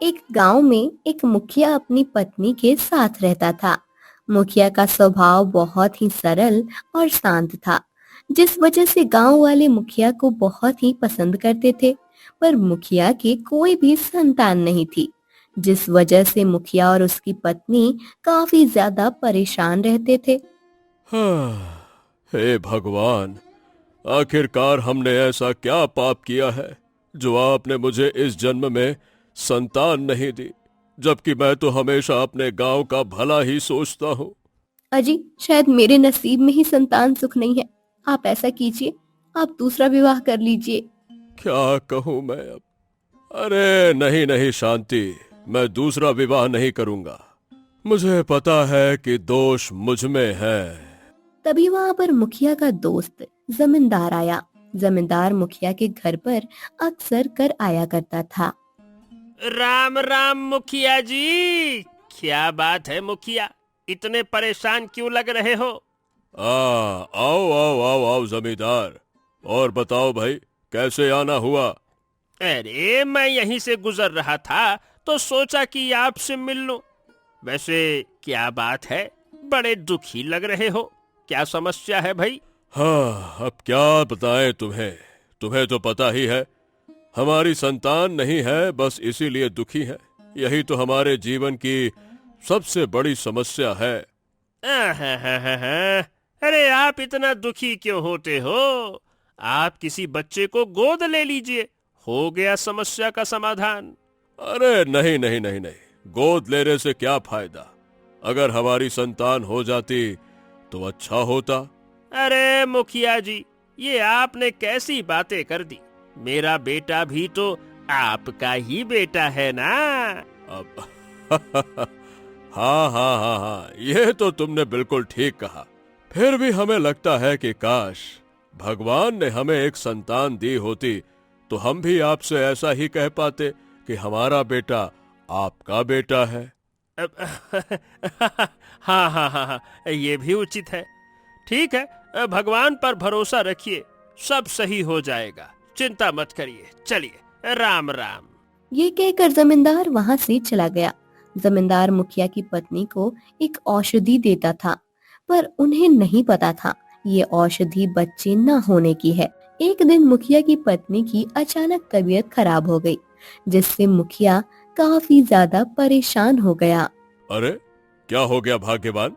एक गांव में एक मुखिया अपनी पत्नी के साथ रहता था। मुखिया का स्वभाव बहुत ही सरल और शांत था, जिस वजह से गांव वाले मुखिया को बहुत ही पसंद करते थे। पर मुखिया की कोई भी संतान नहीं थी, जिस वजह से मुखिया और उसकी पत्नी काफी ज्यादा परेशान रहते थे। हाँ, हे भगवान, आखिरकार हमने ऐसा क्या पाप किया है जो आपने मुझे इस जन्म में संतान नहीं दी, जबकि मैं तो हमेशा अपने गांव का भला ही सोचता हूँ। अजी, शायद मेरे नसीब में ही संतान सुख नहीं है। आप ऐसा कीजिए, आप दूसरा विवाह कर लीजिए। क्या कहूँ मैं अब? अरे नहीं नहीं शांति, मैं दूसरा विवाह नहीं करूंगा। मुझे पता है कि दोष मुझ में है। तभी वहां पर मुखिया का दोस्त जमींदार आया। जमींदार मुखिया के घर पर अक्सर कर आया करता था। राम राम मुखिया जी। क्या बात है मुखिया, इतने परेशान क्यों लग रहे हो? आओ आओ आओ आओ जमींदार, और बताओ भाई, कैसे आना हुआ? अरे मैं यहीं से गुजर रहा था तो सोचा कि आपसे मिल लूं। वैसे क्या बात है, बड़े दुखी लग रहे हो, क्या समस्या है भाई? हाँ, अब क्या बताएं तुम्हें। तुम्हें तो पता ही है, हमारी संतान नहीं है, बस इसीलिए दुखी है। यही तो हमारे जीवन की सबसे बड़ी समस्या है। आहाहाहा, अरे आप इतना दुखी क्यों होते हो? आप किसी बच्चे को गोद ले लीजिए, हो गया समस्या का समाधान। अरे नहीं नहीं नहीं नहीं, गोद लेने से क्या फायदा? अगर हमारी संतान हो जाती तो अच्छा होता। अरे मुखिया जी, ये आपने कैसी बातें कर दी? मेरा बेटा भी तो आपका ही बेटा है ना? अब हाँ हाँ हाँ हाँ, ये तो तुमने बिल्कुल ठीक कहा। फिर भी हमें लगता है कि काश भगवान ने हमें एक संतान दी होती तो हम भी आपसे ऐसा ही कह पाते कि हमारा बेटा आपका बेटा है। अब हाँ हाँ हाँ हाँ, ये भी उचित है। ठीक है, भगवान पर भरोसा रखिए, सब सही हो जाएगा, चिंता मत करिए। चलिए, राम राम। ये कहकर जमींदार वहां से चला गया। जमींदार मुखिया की पत्नी को एक औषधि देता था, पर उन्हें नहीं पता था ये औषधि बच्चे न होने की है। एक दिन मुखिया की पत्नी की अचानक तबीयत खराब हो गई, जिससे मुखिया काफी ज्यादा परेशान हो गया। अरे क्या हो गया भाग्यवान,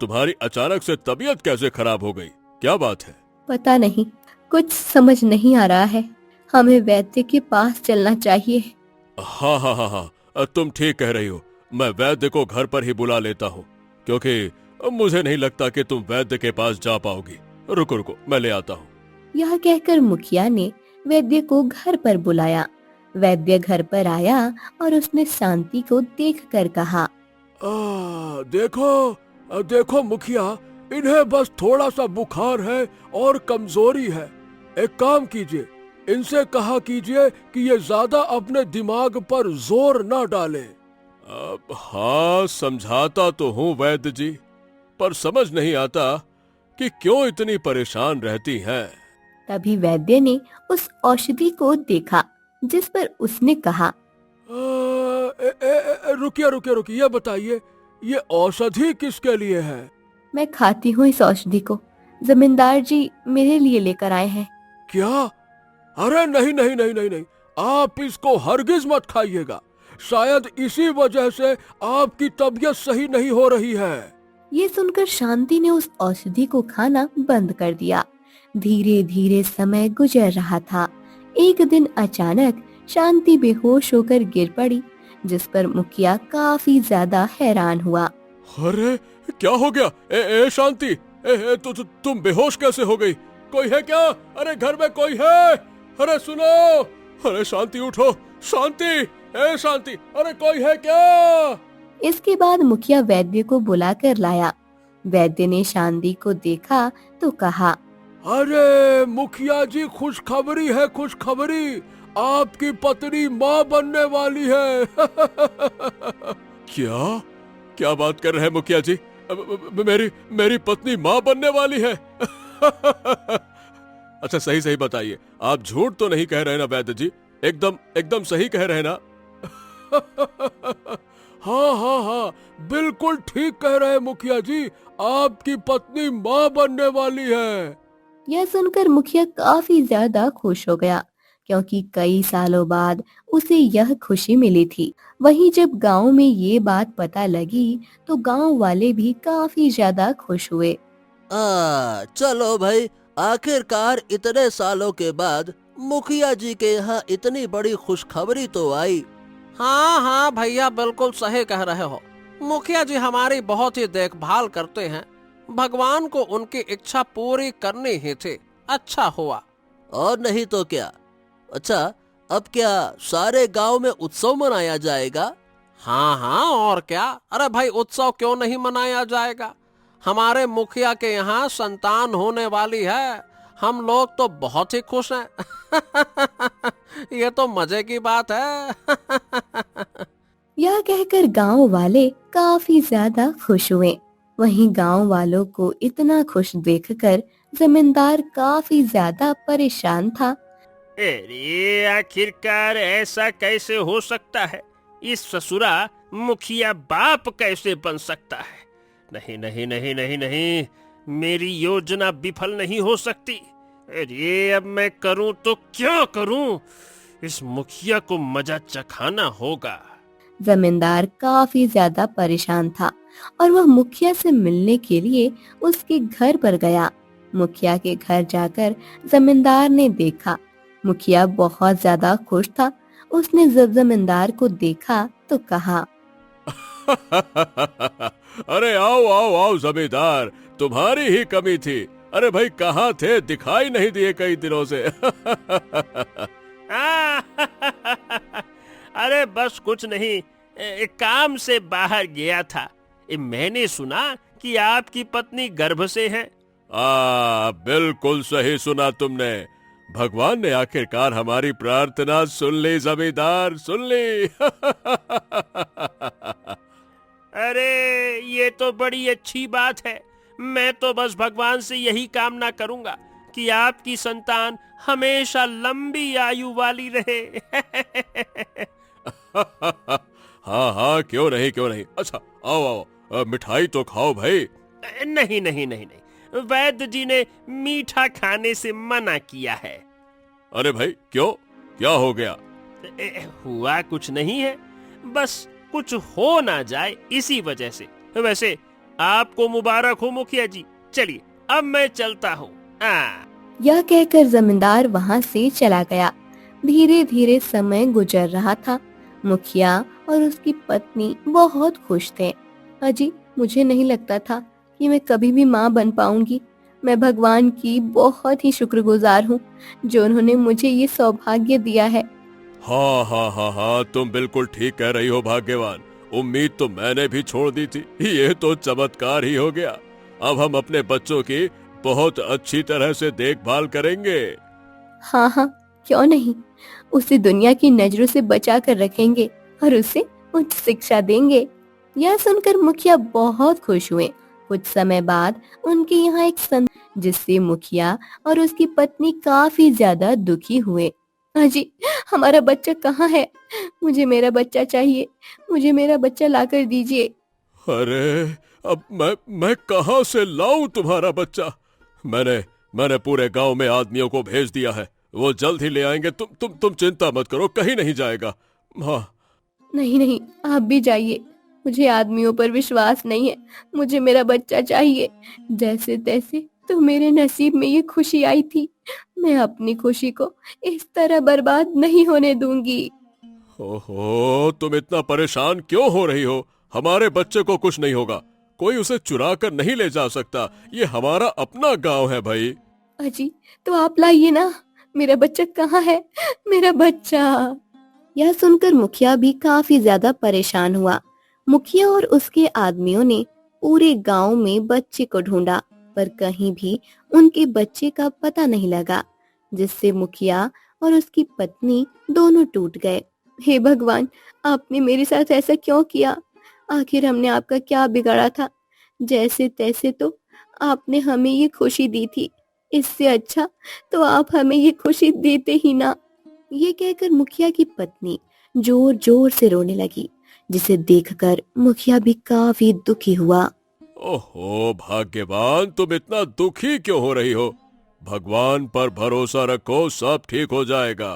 तुम्हारी अचानक से तबीयत कैसे खराब हो गई? क्या बात है? पता नहीं, कुछ समझ नहीं आ रहा है। हमें वैद्य के पास चलना चाहिए। हाँ हाँ हाँ हाँ, तुम ठीक कह रही हो। मैं वैद्य को घर पर ही बुला लेता हूँ, क्योंकि मुझे नहीं लगता कि तुम वैद्य के पास जा पाओगी। रुको रुको, मैं ले आता हूँ। यह कहकर मुखिया ने वैद्य को घर पर बुलाया। वैद्य घर पर आया और उसने शांति को देखकर कहा, देखो, देखो मुखिया, इन्हें बस थोड़ा सा बुखार है और कमजोरी है। एक काम कीजिए, इनसे कहा कीजिए कि ये ज्यादा अपने दिमाग पर जोर न डाले। अब हाँ, समझाता तो हूँ वैद्य जी, पर समझ नहीं आता कि क्यों इतनी परेशान रहती हैं। तभी वैद्य ने उस औषधि को देखा, जिस पर उसने कहा, रुकिए रुकिए रुकिए, ये बताइए, ये औषधि किसके लिए है? मैं खाती हूँ इस औषधि को, जमींदार जी मेरे लिए लेकर आए हैं। क्या? अरे नहीं नहीं नहीं नहीं नहीं, आप इसको हरगिज मत खाइएगा। शायद इसी वजह से आपकी तबीयत सही नहीं हो रही है। ये सुनकर शांति ने उस औषधि को खाना बंद कर दिया। धीरे धीरे समय गुजर रहा था। एक दिन अचानक शांति बेहोश होकर गिर पड़ी, जिस पर मुखिया काफी ज्यादा हैरान हुआ। अरे क्या हो गया? ए शांति, तुम बेहोश कैसे हो गई? कोई है क्या? अरे घर में कोई है? अरे सुनो, अरे शांति उठो, शांति, ए शांति, अरे कोई है क्या? इसके बाद मुखिया वैद्य को बुलाकर लाया। वैद्य ने शांति को देखा तो कहा, अरे मुखिया जी, खुशखबरी है, खुशखबरी, आपकी पत्नी माँ बनने वाली है। क्या? क्या बात कर रहे हैं मुखिया जी? मेरी मेरी पत्नी माँ बनने वाली है? अच्छा सही सही बताइए, आप झूठ तो नहीं कह रहे ना वैद्य जी? एकदम एकदम सही कह रहे ना? हाँ हाँ हाँ, बिल्कुल ठीक कह रहे हैं मुखिया जी, आपकी पत्नी माँ बनने वाली है। यह सुनकर मुखिया काफी ज्यादा खुश हो गया, क्योंकि कई सालों बाद उसे यह खुशी मिली थी। वहीं जब गांव में ये बात पता लगी तो गांव वाले भी काफी ज्यादा खुश हुए। चलो भाई, आखिरकार इतने सालों के बाद मुखिया जी के यहाँ इतनी बड़ी खुशखबरी तो आई। हाँ हाँ भैया, बिल्कुल सही कह रहे हो। मुखिया जी हमारी बहुत ही देखभाल करते हैं। भगवान को उनकी इच्छा पूरी करनी ही थी। अच्छा हुआ। और नहीं तो क्या। अच्छा, अब क्या सारे गांव में उत्सव मनाया जाएगा? हाँ हाँ, और क्या। अरे भाई, उत्सव क्यों नहीं मनाया जाएगा। हमारे मुखिया के यहाँ संतान होने वाली है। हम लोग तो बहुत ही खुश हैं। ये तो मजे की बात है। यह कहकर गांव वाले काफी ज्यादा खुश हुए। वहीं गांव वालों को इतना खुश देखकर जमींदार काफी ज्यादा परेशान था। अरे आखिरकार ऐसा कैसे हो सकता है? इस ससुरा मुखिया बाप कैसे बन सकता है? नहीं नहीं नहीं नहीं नहीं, मेरी योजना विफल नहीं हो सकती। अरे अब मैं करूं तो क्या करूं? इस मुखिया को मजा चखाना होगा। जमींदार काफी ज्यादा परेशान था और वह मुखिया से मिलने के लिए उसके घर पर गया। मुखिया के घर जाकर जमींदार ने देखा, मुखिया बहुत ज्यादा खुश था। उसने जब जमींदार को देखा तो कहा, अरे आओ आओ आओ जमींदार, तुम्हारी ही कमी थी। अरे भाई, कहाँ थे? दिखाई नहीं दिए कई दिनों से। अरे बस कुछ नहीं, काम से बाहर गया था। मैंने सुना कि आपकी पत्नी गर्भ से है। बिल्कुल सही सुना तुमने। भगवान ने आखिरकार हमारी प्रार्थना सुन ली जमींदार, सुन ली। अरे ये तो बड़ी अच्छी बात है। मैं तो बस भगवान से यही कामना करूंगा कि आपकी संतान हमेशा लंबी आयु वाली रहे। हाँ हाँ, क्यों नहीं क्यों नहीं। अच्छा आओ आओ, मिठाई तो खाओ भाई। नहीं नहीं नहीं नहीं, वैद्य जी ने मीठा खाने से मना किया है। अरे भाई क्यों, क्या हो गया? हुआ कुछ नहीं है, बस कुछ हो ना जाए इसी वजह से। वैसे आपको मुबारक हो मुखिया जी। चलिए अब मैं चलता हूँ। यह कहकर जमींदार वहां से चला गया। धीरे धीरे समय गुजर रहा था। मुखिया और उसकी पत्नी बहुत खुश थे। अजी, मुझे नहीं लगता था कि मैं कभी भी माँ बन पाऊंगी। मैं भगवान की बहुत ही शुक्रगुजार हूँ जो उन्होंने मुझे ये सौभाग्य दिया है। हाँ हाँ हाँ हाँ, तुम बिल्कुल ठीक कह रही हो भाग्यवान। उम्मीद तो मैंने भी छोड़ दी थी। ये तो चमत्कार ही हो गया। अब हम अपने बच्चों की बहुत अच्छी तरह से देखभाल करेंगे। हाँ हाँ, क्यों नहीं। उसे दुनिया की नजरों से बचा कर रखेंगे और उसे उच्च शिक्षा देंगे। यह सुनकर मुखिया बहुत खुश हुए। कुछ समय बाद उनके यहाँ एक संत, जिससे मुखिया और उसकी पत्नी काफी ज्यादा दुखी हुए। अजी, हमारा बच्चा कहाँ है? मुझे मेरा बच्चा चाहिए। मुझे मेरा बच्चा लाकर दीजिए। अरे अब मैं कहाँ से लाऊं तुम्हारा बच्चा? मैंने पूरे गांव में आदमियों को भेज दिया है। वो जल्द ही ले आएंगे। तुम चिंता मत करो, कहीं नहीं जाएगा। हाँ। नहीं नहीं, आप भी जाइए। मुझे आदमियों पर विश्वास नहीं है। मुझे मेरा बच्चा चाहिए। जैसे तैसे तो मेरे नसीब में ये खुशी आई थी। मैं अपनी खुशी को इस तरह बर्बाद नहीं होने दूंगी। ओहो, तुम इतना परेशान क्यों हो रही हो? हमारे बच्चे को कुछ नहीं होगा। कोई उसे चुरा कर नहीं ले जा सकता। ये हमारा अपना गांव है भाई। अजी, तो आप लाइए ना। मेरा बच्चा कहाँ है? मेरा बच्चा। यह सुनकर मुखिया भी काफी ज्यादा परेशान हुआ। मुखिया और उसके आदमियों ने पूरे गांव में बच्चे को ढूंढा, पर कहीं भी उनके बच्चे का पता नहीं लगा, जिससे मुखिया और उसकी पत्नी दोनों टूट गए। हे भगवान, आपने मेरे साथ ऐसा क्यों किया? आखिर हमने आपका क्या बिगाड़ा था? जैसे तैसे तो आपने हमें ये खुशी दी थी। इससे अच्छा तो आप हमें ये खुशी देते ही ना। ये कहकर मुखिया की पत्नी जोर जोर से रोने लगी, जिसे देखकर मुखिया भी काफी दुखी हुआ। ओहो भाग्यवान, तुम इतना दुखी क्यों हो रही हो? भगवान पर भरोसा रखो, सब ठीक हो जाएगा।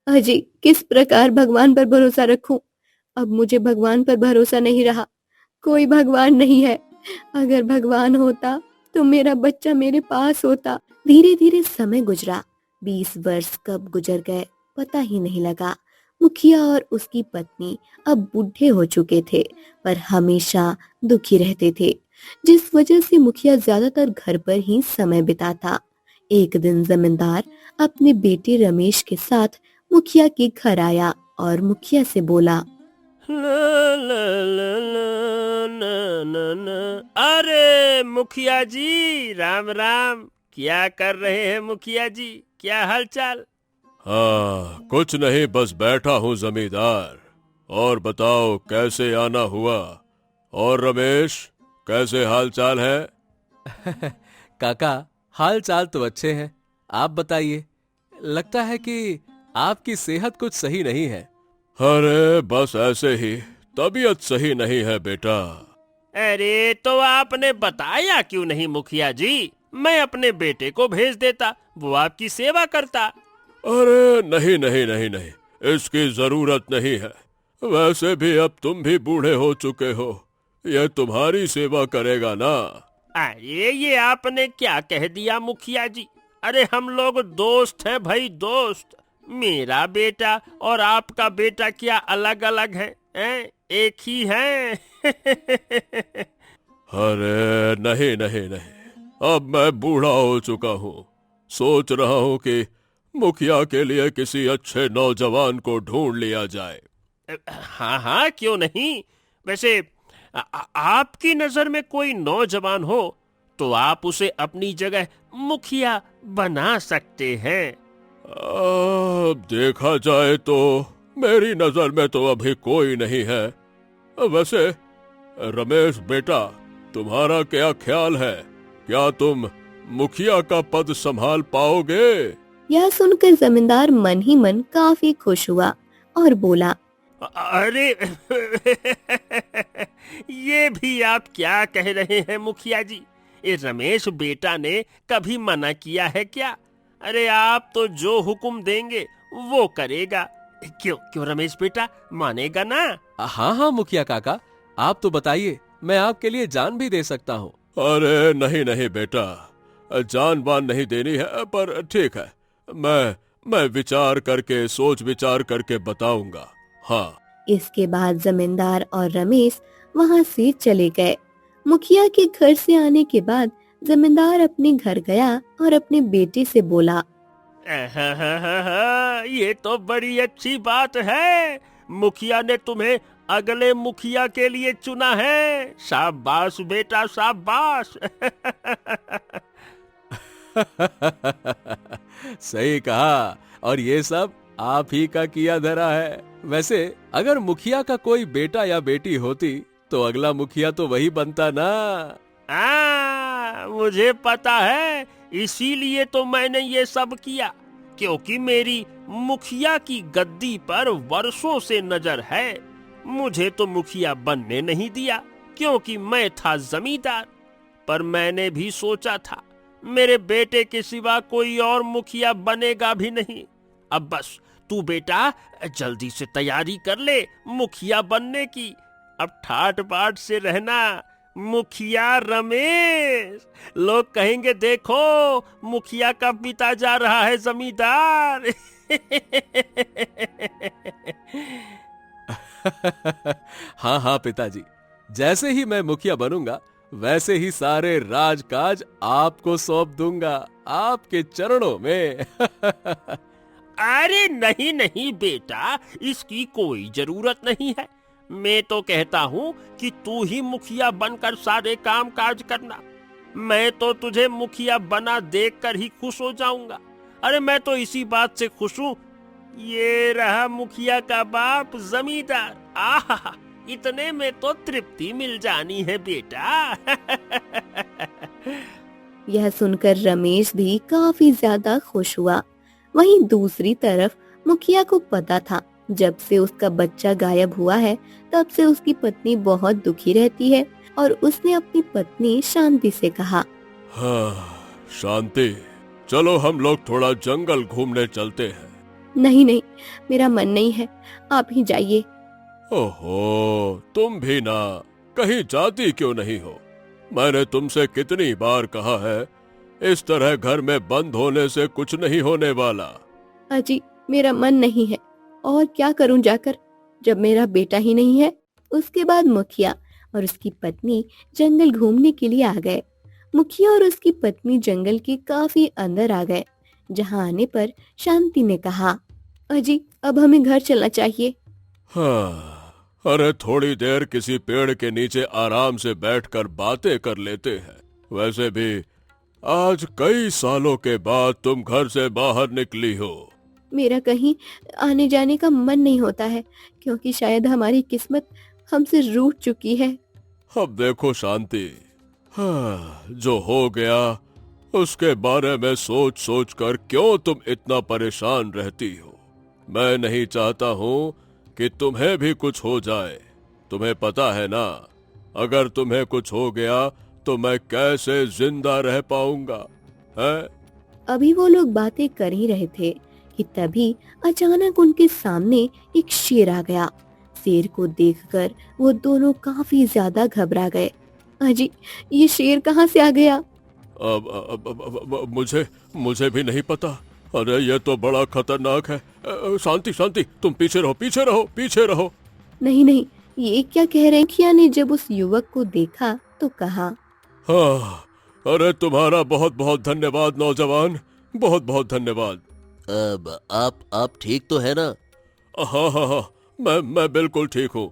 अजी, किस प्रकार भगवान पर भरोसा रखूं? अब मुझे भगवान पर भरोसा नहीं रहा। कोई भगवान नहीं है। अगर भगवान होता तो मेरा बच्चा मेरे पास होता। धीरे धीरे समय गुजरा। 20 वर्ष कब गुजर गए पता ही नहीं लगा। मुखिया और उसकी पत्नी अब बूढ़े हो चुके थे, पर हमेशा दुखी रहते थे, जिस वजह से मुखिया ज्यादातर घर पर ही समय बिताता। एक दिन जमींदार अपने बेटे रमेश के साथ मुखिया के घर आया और मुखिया से बोला, ला, ला, ला, ला, ना, ना, ना। अरे मुखिया जी, राम राम। क्या कर रहे हैं मुखिया जी? क्या हालचाल? हाँ, कुछ नहीं, बस बैठा हूँ जमींदार। और बताओ कैसे आना हुआ? और रमेश, कैसे हाल चाल है? काका, हाल चाल तो अच्छे हैं। आप बताइए, लगता है कि आपकी सेहत कुछ सही नहीं है। अरे बस ऐसे ही, तबीयत सही नहीं है बेटा। अरे तो आपने बताया क्यों नहीं मुखिया जी? मैं अपने बेटे को भेज देता, वो आपकी सेवा करता। अरे नहीं नहीं नहीं नहीं, इसकी जरूरत नहीं है। वैसे भी अब तुम भी बूढ़े हो चुके हो, यह तुम्हारी सेवा करेगा ना। अरे ये आपने क्या कह दिया मुखिया जी? अरे हम लोग दोस्त हैं भाई, दोस्त। मेरा बेटा और आपका बेटा क्या अलग अलग है? एक ही है। अरे नहीं नहीं नहीं, अब मैं बूढ़ा हो चुका हूँ। सोच रहा हूँ कि मुखिया के लिए किसी अच्छे नौजवान को ढूंढ लिया जाए। हाँ हाँ, क्यों नहीं। वैसे आपकी नजर में कोई नौजवान हो तो आप उसे अपनी जगह मुखिया बना सकते हैं। अब देखा जाए तो मेरी नजर में तो अभी कोई नहीं है। वैसे रमेश बेटा, तुम्हारा क्या ख्याल है? क्या तुम मुखिया का पद संभाल पाओगे? यह सुनकर जमींदार मन ही मन काफी खुश हुआ और बोला, अरे ये भी आप क्या कह रहे हैं मुखिया जी? ये रमेश बेटा ने कभी मना किया है क्या? अरे आप तो जो हुक्म देंगे वो करेगा। क्यों क्यों रमेश बेटा, मानेगा ना? हाँ हाँ मुखिया काका, आप तो बताइए, मैं आपके लिए जान भी दे सकता हूँ। अरे नहीं नहीं बेटा, जान बान नहीं देनी है, पर ठीक है, मैं विचार करके, सोच विचार करके बताऊंगा। हाँ। इसके बाद जमींदार और रमेश वहां से चले गए। मुखिया के घर से आने के बाद जमींदार अपने घर गया और अपने बेटे से बोला, ये तो बड़ी अच्छी बात है। मुखिया ने तुम्हें अगले मुखिया के लिए चुना है। शाबाश बेटा, शाबाश। सही कहा, और ये सब आप ही का किया धरा है। वैसे अगर मुखिया का कोई बेटा या बेटी होती तो अगला मुखिया तो वही बनता ना। मुझे पता है, इसीलिए तो मैंने ये सब किया, क्योंकि मेरी मुखिया की गद्दी पर वर्षों से नजर है। मुझे तो मुखिया बनने नहीं दिया क्योंकि मैं था जमींदार। पर मैंने भी सोचा था मेरे बेटे के सिवा कोई और मुखिया बनेगा भी नहीं। अब बस तू बेटा जल्दी से तैयारी कर ले मुखिया बनने की। अब ठाट बाट से रहना, मुखिया रमेश। लोग कहेंगे देखो मुखिया का पिता जा रहा है जमींदार। हाँ हाँ पिताजी, जैसे ही मैं मुखिया बनूंगा वैसे ही सारे राजकाज आपको सौंप दूंगा, आपके चरणों में। अरे नहीं नहीं बेटा, इसकी कोई जरूरत नहीं है। मैं तो कहता हूँ कि तू ही मुखिया बनकर सारे काम काज करना। मैं तो तुझे मुखिया बना देखकर ही खुश हो जाऊंगा। अरे मैं तो इसी बात से खुश हूँ, ये रहा मुखिया का बाप जमींदार। आहा, इतने में तो तृप्ति मिल जानी है बेटा। यह सुनकर रमेश भी काफी ज्यादा खुश हुआ। वहीं दूसरी तरफ मुखिया को पता था जब से उसका बच्चा गायब हुआ है तब से उसकी पत्नी बहुत दुखी रहती है और उसने अपनी पत्नी शांति से कहा, हाँ शांति, चलो हम लोग थोड़ा जंगल घूमने चलते हैं। नहीं नहीं, मेरा मन नहीं है, आप ही जाइए। ओहो, तुम भी ना, कहीं जाती क्यों नहीं हो? मैंने तुमसे कितनी बार कहा है, इस तरह घर में बंद होने से कुछ नहीं होने वाला। अजी, मेरा मन नहीं है, और क्या करूं जाकर, जब मेरा बेटा ही नहीं है। उसके बाद मुखिया और उसकी पत्नी जंगल घूमने के लिए आ गए। मुखिया और उसकी पत्नी जंगल के काफी अंदर आ गए, जहां आने पर शांति ने कहा, अजी अब हमें घर चलना चाहिए। हाँ, अरे थोड़ी देर किसी पेड़ के नीचे आराम से बैठकर बातें कर लेते हैं। वैसे भी आज कई सालों के बाद तुम घर से बाहर निकली हो। मेरा कहीं आने जाने का मन नहीं होता है, क्योंकि शायद हमारी किस्मत हमसे रूठ चुकी है। अब देखो शांति, हाँ, जो हो गया उसके बारे में सोच सोच कर क्यों तुम इतना परेशान रहती हो। मैं नहीं चाहता हूँ कि तुम्हें भी कुछ हो जाए। तुम्हें पता है ना, अगर तुम्हें कुछ हो गया तो मैं कैसे जिंदा रह पाऊंगा, है? अभी वो लोग बातें कर ही रहे थे कि तभी अचानक उनके सामने एक शेर आ गया। शेर को देखकर वो दोनों काफी ज्यादा घबरा गए। अजी, ये शेर कहाँ से आ गया? मुझे भी नहीं पता। अरे ये तो बड़ा खतरनाक है। शांति शांति, तुम पीछे रहो, पीछे रहो, पीछे रहो। नहीं नहीं, ये क्या कह रहे हैं? मुखिया ने जब उस युवक को देखा तो कहा, हाँ, अरे तुम्हारा बहुत बहुत धन्यवाद नौजवान, बहुत बहुत धन्यवाद। अब आप ठीक तो है ना? हाँ हाँ हाँ, मैं बिल्कुल ठीक हूँ।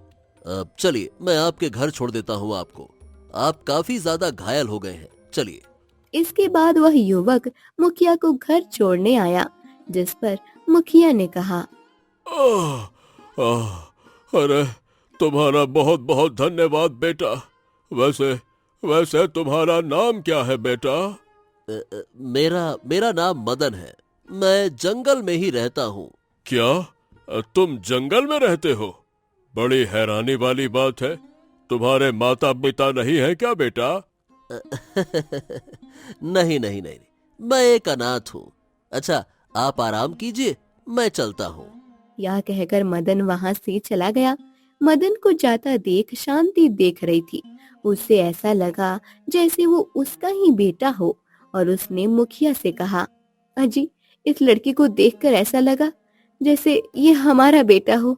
अब चलिए, मैं आपके घर छोड़ देता हूँ आपको। आप काफी ज्यादा घायल हो गए हैं, चलिए। इसके बाद वह युवक मुखिया को घर छोड़ने आया, जिस पर मुखिया ने कहा, आह, अरे तुम्हारा बहुत बहुत धन्यवाद बेटा। वैसे तुम्हारा नाम क्या है बेटा? मेरा नाम मदन है। मैं जंगल में ही रहता हूँ। क्या तुम जंगल में रहते हो? बड़ी हैरानी वाली बात है। तुम्हारे माता पिता नहीं है क्या बेटा? नहीं नहीं नहीं, मैं एक अनाथ हूँ। अच्छा, आप आराम कीजिए, मैं चलता हूँ। यह कहकर मदन वहां से चला गया। मदन को जाता देख शांति देख रही थी। उसे ऐसा लगा जैसे वो उसका ही बेटा हो, और उसने मुखिया से कहा, अजी, इस लड़की को देखकर ऐसा लगा जैसे ये हमारा बेटा हो।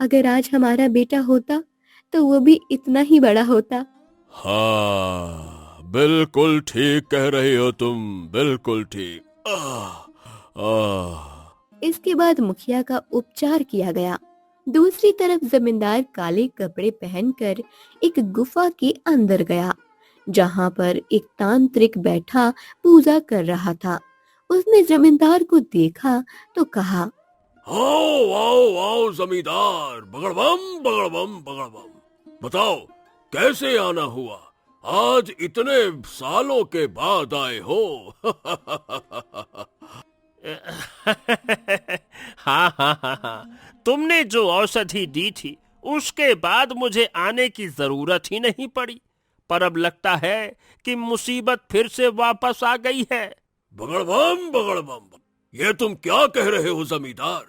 अगर आज हमारा बेटा होता तो वो भी इतना ही बड़ा होता। हाँ, बिल्कुल ठीक कह रही हो तुम, बिल्कुल ठीक। इसके बाद मुखिया का उपचार किया गया। दूसरी तरफ जमींदार काले कपड़े पहनकर एक गुफा के अंदर गया, जहां पर एक तांत्रिक बैठा पूजा कर रहा था। उसने जमींदार को देखा तो कहा, आओ आओ आओ जमींदार, बगड़बम बगड़बम बगड़बम। बताओ कैसे आना हुआ? आज इतने सालों के बाद आए हो। हाँ हाँ हाँ हाँ, तुमने जो औषधि दी थी उसके बाद मुझे आने की जरूरत ही नहीं पड़ी, पर अब लगता है कि मुसीबत फिर से वापस आ गई है। बगड़बम बगड़बम, ये तुम क्या कह रहे हो जमींदार?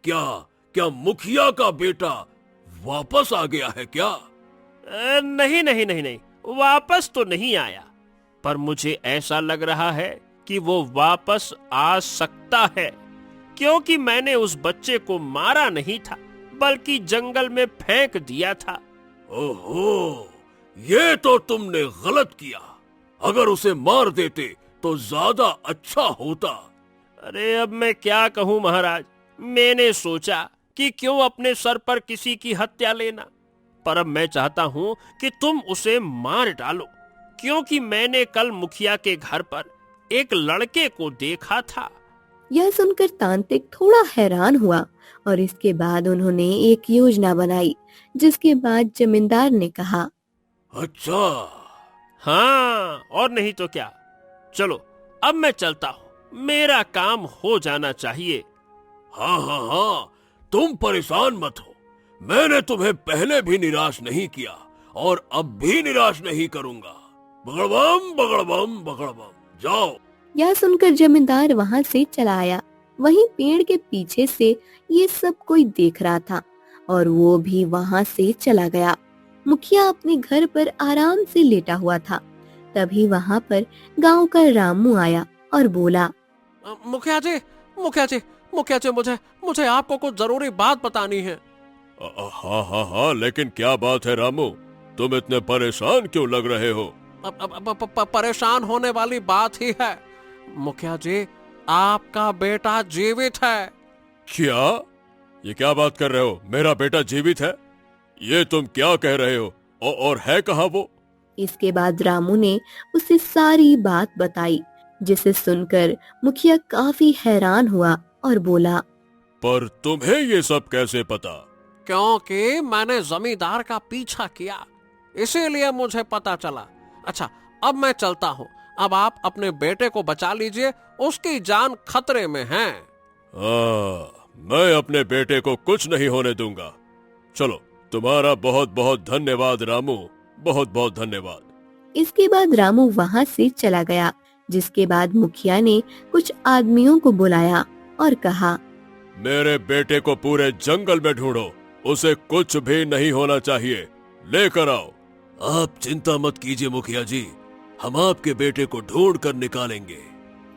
क्या मुखिया का बेटा वापस आ गया है क्या? नहीं नहीं नहीं नहीं, वापस तो नहीं आया, पर मुझे ऐसा लग रहा है कि वो वापस आ सकता है, क्योंकि मैंने उस बच्चे को मारा नहीं था, बल्कि जंगल में फेंक दिया था। ओहो, ये तो तुमने गलत किया। अगर उसे मार देते तो ज्यादा अच्छा होता। अरे अब मैं क्या कहूँ महाराज, मैंने सोचा कि क्यों अपने सर पर किसी की हत्या लेना, पर अब मैं चाहता हूँ कि तुम उसे मार डालो, क्योंकि मैंने कल मुखिया के घर पर एक लड़के को देखा था। यह सुनकर तांत्रिक थोड़ा हैरान हुआ, और इसके बाद उन्होंने एक योजना बनाई, जिसके बाद जमींदार ने कहा, अच्छा, हाँ और नहीं तो क्या। चलो अब मैं चलता हूँ, मेरा काम हो जाना चाहिए। हाँ हाँ हाँ, तुम परेशान मत हो, मैंने तुम्हें पहले भी निराश नहीं किया और अब भी निराश नहीं करूंगा। बगड़बम बगड़बम बगड़बम, जाओ। यह सुनकर जमींदार वहां से चला आया। वहीं पेड़ के पीछे से ये सब कोई देख रहा था और वो भी वहां से चला गया। मुखिया अपने घर पर आराम से लेटा हुआ था। तभी वहां पर गांव का रामू आया और बोला, मुखिया जी, मुखिया जी, मुखिया जी, मुझे मुझे आपको कुछ जरूरी बात बतानी है। हाँ हाँ हाँ, लेकिन क्या बात है रामू, तुम इतने परेशान क्यों लग रहे हो? परेशान होने वाली बात ही है मुखिया जी, आपका बेटा जीवित है। क्या? ये क्या बात कर रहे हो? मेरा बेटा जीवित है? ये तुम क्या कह रहे हो? और है कहाँ वो? इसके बाद रामू ने उसे सारी बात बताई, जिसे सुनकर मुखिया काफी हैरान हुआ और बोला, पर तुम्हें ये सब कैसे पता? क्योंकि मैंने जमींदार का पीछा किया, इसीलिए मुझे पता चला। अच्छा, अब मैं चलता हूँ। अब आप अपने बेटे को बचा लीजिए, उसकी जान खतरे में है। मैं अपने बेटे को कुछ नहीं होने दूंगा। चलो, तुम्हारा बहुत बहुत धन्यवाद रामू, बहुत बहुत धन्यवाद। इसके बाद रामू वहां से चला गया, जिसके बाद मुखिया ने कुछ आदमियों को बुलाया और कहा, मेरे बेटे को पूरे जंगल में ढूंढो, उसे कुछ भी नहीं होना चाहिए, लेकर आओ। आप चिंता मत कीजिए मुखिया जी, हम आपके बेटे को ढूंढ कर निकालेंगे।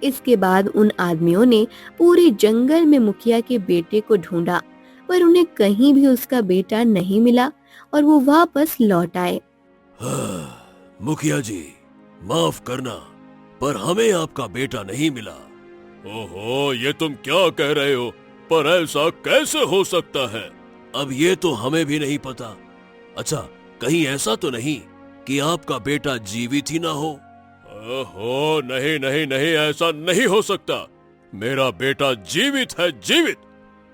इसके बाद उन आदमियों ने पूरे जंगल में मुखिया के बेटे को ढूंढा, पर उन्हें कहीं भी उसका बेटा नहीं मिला और वो वापस लौट आए। मुखिया जी, माफ करना, पर हमें आपका बेटा नहीं मिला। ओहो, ये तुम क्या कह रहे हो? पर ऐसा कैसे हो सकता है? अब ये तो हमें भी नहीं पता। अच्छा, कहीं ऐसा तो नहीं कि आपका बेटा जीवित ही ना हो? ओहो, नहीं नहीं नहीं, ऐसा नहीं हो सकता। मेरा बेटा जीवित है, जीवित।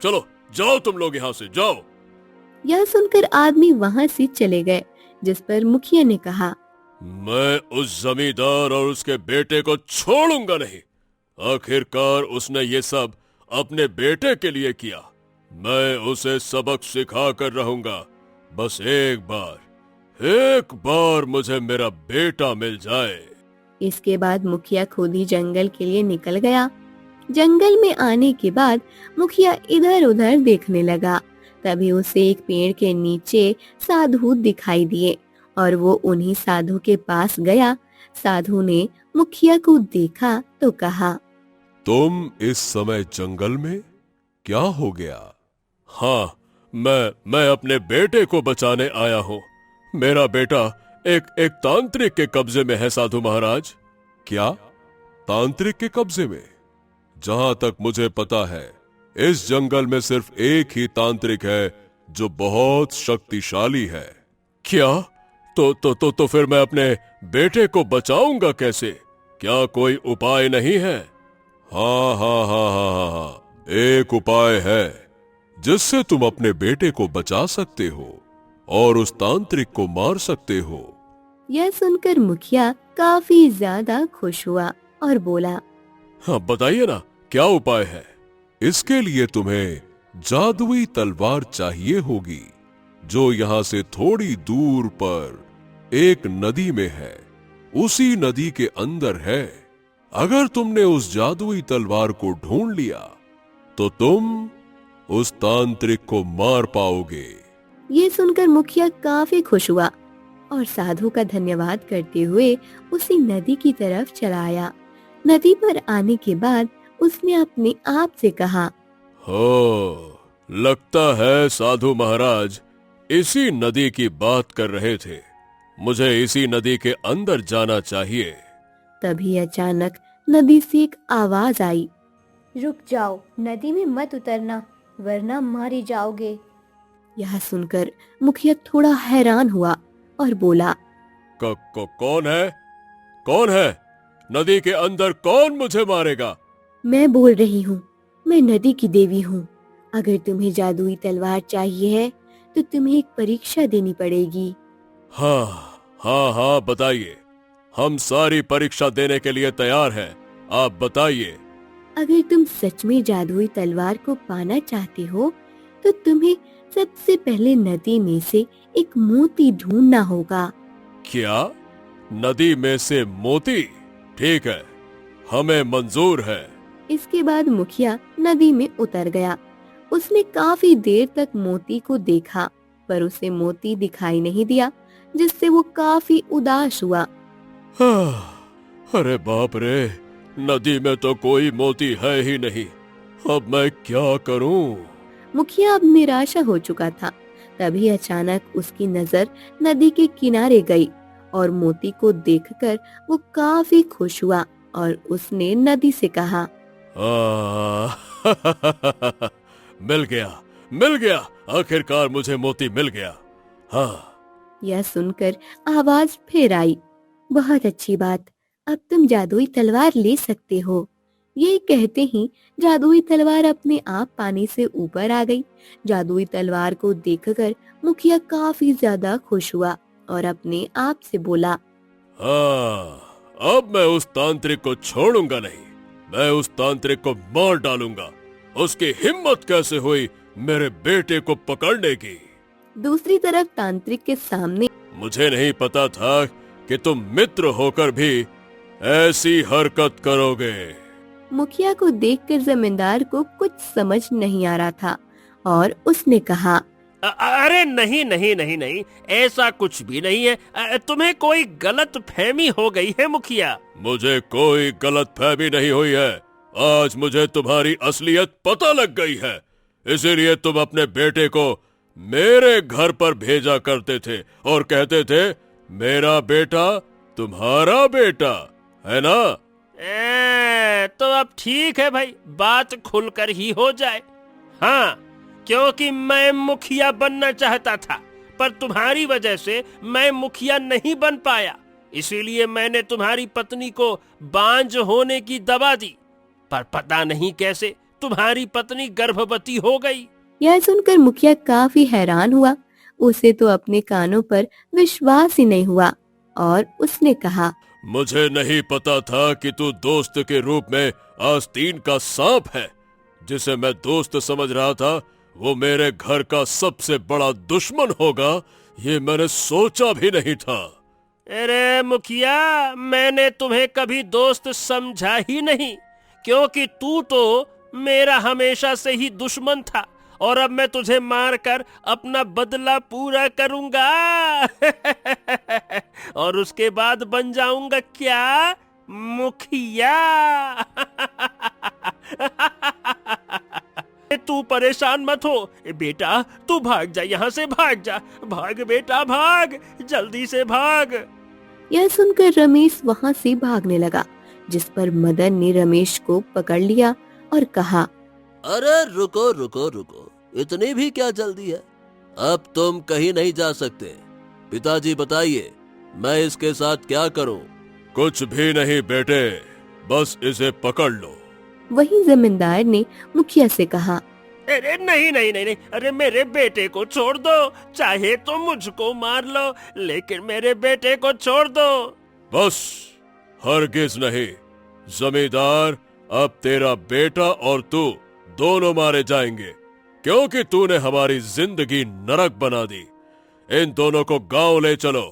चलो जाओ, तुम लोग यहाँ से जाओ। यह सुनकर आदमी वहां से चले गए, जिस पर मुखिया ने कहा, मैं उस जमींदार और उसके बेटे को छोड़ूंगा नहीं। आखिरकार उसने ये सब अपने बेटे के लिए किया। मैं उसे सबक सिखा कर रहूंगा। बस एक बार मुझे मेरा बेटा मिल जाए। इसके बाद मुखिया खुद ही जंगल के लिए निकल गया। जंगल में आने के बाद मुखिया इधर उधर देखने लगा। तभी उसे एक पेड़ के नीचे साधु दिखाई दिए और वो उन्हीं साधु के पास गया। साधु ने मुखिया को देखा तो कहा, तुम इस समय जंगल में? क्या हो गया? हाँ, मैं अपने बेटे को बचाने आया हूँ। मेरा बेटा एक तांत्रिक के कब्जे में है साधु महाराज। क्या? तांत्रिक के कब्जे में? जहां तक मुझे पता है, इस जंगल में सिर्फ एक ही तांत्रिक है जो बहुत शक्तिशाली है। क्या? तो फिर मैं अपने बेटे को बचाऊंगा कैसे? क्या कोई उपाय नहीं है? हाँ, एक उपाय है जिससे तुम अपने बेटे को बचा सकते हो और उस तांत्रिक को मार सकते हो। यह सुनकर मुखिया काफी ज्यादा खुश हुआ और बोला, हाँ, बताइए ना, क्या उपाय है? इसके लिए तुम्हें जादुई तलवार चाहिए होगी, जो यहाँ से थोड़ी दूर पर एक नदी में है। उसी नदी के अंदर है। अगर तुमने उस जादुई तलवार को ढूंढ लिया तो तुम उस तांत्रिक को मार पाओगे। ये सुनकर मुखिया काफी खुश हुआ और साधु का धन्यवाद करते हुए उसी नदी की तरफ चला आया। नदी पर आने के बाद उसने अपने आप से कहा, हो, लगता है साधु महाराज इसी नदी की बात कर रहे थे। मुझे इसी नदी के अंदर जाना चाहिए। तभी अचानक नदी से एक आवाज आई, रुक जाओ, नदी में मत उतरना वरना मारे जाओगे। यह सुनकर मुखिया थोड़ा हैरान हुआ और बोला, कौन है? कौन है? नदी के अंदर कौन मुझे मारेगा? मैं बोल रही हूँ, मैं नदी की देवी हूँ। अगर तुम्हें जादुई तलवार चाहिए है तो तुम्हें एक परीक्षा देनी पड़ेगी। हाँ, बताइए। हम सारी परीक्षा देने के लिए तैयार हैं। आप बताइए। अगर तुम सच में जादुई तलवार को पाना चाहते हो तो तुम्हें सबसे पहले नदी में से एक मोती ढूंढना होगा। क्या? नदी में से मोती? ठीक है, हमें मंजूर है। इसके बाद मुखिया नदी में उतर गया। उसने काफी देर तक मोती को देखा, पर उसे मोती दिखाई नहीं दिया, जिससे वो काफी उदास हुआ। अरे बाप रे, नदी में तो कोई मोती है ही नहीं। अब मैं क्या करूं? मुखिया अब निराशा हो चुका था। तभी अचानक उसकी नजर नदी के किनारे गई और मोती को देखकर वो काफी खुश हुआ और उसने नदी से कहा, मिल गया, मिल गया, आखिरकार मुझे मोती मिल गया। हाँ। यह सुनकर आवाज फिर आई, बहुत अच्छी बात, अब तुम जादुई तलवार ले सकते हो। ये कहते ही जादुई तलवार अपने आप पानी से ऊपर आ गई। जादुई तलवार को देखकर मुखिया काफी ज्यादा खुश हुआ और अपने आप से बोला, हाँ, अब मैं उस तांत्रिक को छोड़ूंगा नहीं। मैं उस तांत्रिक को मार डालूंगा। उसकी हिम्मत कैसे हुई मेरे बेटे को पकड़ने की। दूसरी तरफ तांत्रिक के सामने, मुझे नहीं पता था कि तुम मित्र होकर भी ऐसी हरकत करोगे। मुखिया को देखकर जमींदार को कुछ समझ नहीं आ रहा था और उसने कहा, अरे नहीं नहीं नहीं नहीं, ऐसा कुछ भी नहीं है। तुम्हें कोई गलत फहमी हो गई है मुखिया। मुझे कोई गलत फहमी नहीं हुई है। आज मुझे तुम्हारी असलियत पता लग गई है। इसीलिए तुम अपने बेटे को मेरे घर पर भेजा करते थे और कहते थे मेरा बेटा तुम्हारा बेटा है ना। तो अब ठीक है भाई, बात खुलकर ही हो जाए। हाँ, क्योंकि मैं मुखिया बनना चाहता था, पर तुम्हारी वजह से मैं मुखिया नहीं बन पाया। इसीलिए मैंने तुम्हारी पत्नी को बांझ होने की दवा दी, पर पता नहीं कैसे तुम्हारी पत्नी गर्भवती हो गई। यह सुनकर मुखिया काफी हैरान हुआ। उसे तो अपने कानों पर विश्वास ही नहीं हुआ और उसने कहा, मुझे नहीं पता था कि तू दोस्त के रूप में आस्तीन का सांप है। जिसे मैं दोस्त समझ रहा था वो मेरे घर का सबसे बड़ा दुश्मन होगा, ये मैंने सोचा भी नहीं था। अरे मुखिया, मैंने तुम्हें कभी दोस्त समझा ही नहीं, क्योंकि तू तो मेरा हमेशा से ही दुश्मन था और अब मैं तुझे मारकर अपना बदला पूरा करूंगा। और उसके बाद बन जाऊंगा क्या, मुखिया। तू परेशान मत हो बेटा, तू भाग जा, यहाँ से भाग जा। भाग बेटा भाग, जल्दी से भाग। यह सुनकर रमेश वहाँ से भागने लगा, जिस पर मदन ने रमेश को पकड़ लिया और कहा, अरे रुको रुको रुको, इतनी भी क्या जल्दी है? अब तुम कहीं नहीं जा सकते। पिताजी बताइए, मैं इसके साथ क्या करूं? कुछ भी नहीं बेटे, बस इसे पकड़ लो। वहीं जमींदार ने मुखिया से कहा, अरे नहीं नहीं नहीं नहीं, अरे मेरे बेटे को छोड़ दो, चाहे तो मुझको मार लो, लेकिन मेरे बेटे को छोड़ दो। बस, हरगिज नहीं। जमींदार, अब तेरा बेटा और तू दोनों मारे जाएंगे, क्योंकि तूने हमारी जिंदगी नरक बना दी। इन दोनों को गांव ले चलो,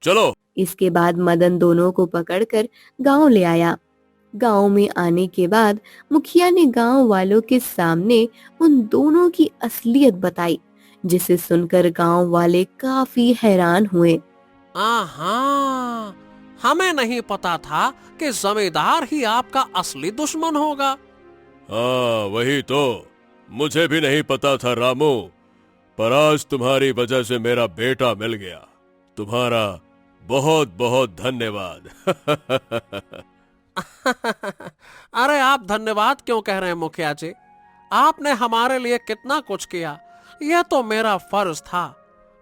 चलो। इसके बाद मदन दोनों को पकड़कर गांव ले आया। गांव में आने के बाद मुखिया ने गांव वालों के सामने उन दोनों की असलियत बताई, जिसे सुनकर गांव वाले काफी हैरान हुए। आहा, हमें नहीं पता था कि जमींदार ही आपका असली दुश्मन होगा। हाँ वही तो, मुझे भी नहीं पता था रामू, पर आज तुम्हारी वजह से मेरा बेटा मिल गया। तुम्हारा बहुत बहुत धन्यवाद। अरे आप धन्यवाद क्यों कह रहे हैं मुखिया जी? आपने हमारे लिए कितना कुछ किया, यह तो मेरा फर्ज था।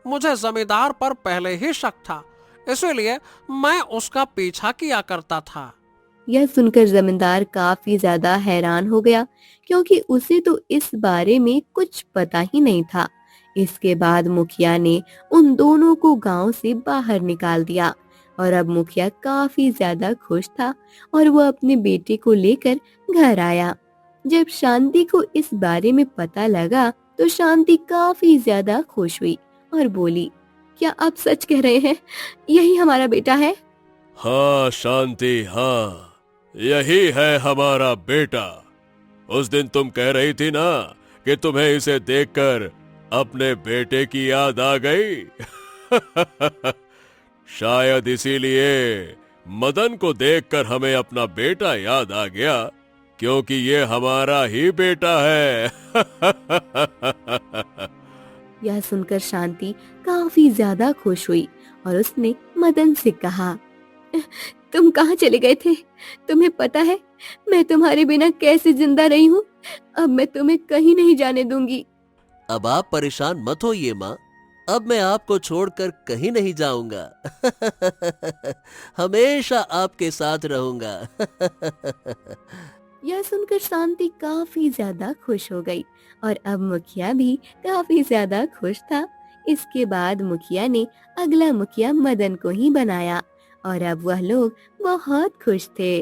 मुझे जमींदार पर पहले ही शक था, इसीलिए मैं उसका पीछा किया करता था। यह सुनकर जमींदार काफी ज्यादा हैरान हो गया, क्योंकि उसे तो इस बारे में कुछ पता ही नहीं था। इसके बाद मुखिया ने उन दोनों को गांव से बाहर निकाल दिया और अब मुखिया काफी ज्यादा खुश था और वो अपने बेटे को लेकर घर आया। जब शांति को इस बारे में पता लगा तो शांति काफी ज्यादा खुश हुई और बोली, क्या आप सच कह रहे हैं? यही हमारा बेटा है? हाँ शांति, हाँ, यही है हमारा बेटा। उस दिन तुम कह रही थी ना कि तुम्हें इसे देखकर अपने बेटे की याद आ गई। शायद इसीलिए मदन को देखकर हमें अपना बेटा याद आ गया, क्योंकि ये हमारा ही बेटा है। यह सुनकर शांति काफी ज्यादा खुश हुई और उसने मदन से कहा, तुम कहाँ चले गए थे? तुम्हें पता है मैं तुम्हारे बिना कैसे जिंदा रही हूँ? अब मैं तुम्हें कहीं नहीं जाने दूंगी। अब आप परेशान मत होइए माँ, अब मैं आपको छोड़कर कहीं नहीं जाऊंगा। हमेशा आपके साथ रहूंगा। यह सुनकर शांति काफी ज्यादा खुश हो गई और अब मुखिया भी काफी ज्यादा खुश था। इसके बाद मुखिया ने अगला मुखिया मदन को ही बनाया और अब वह लोग बहुत खुश थे।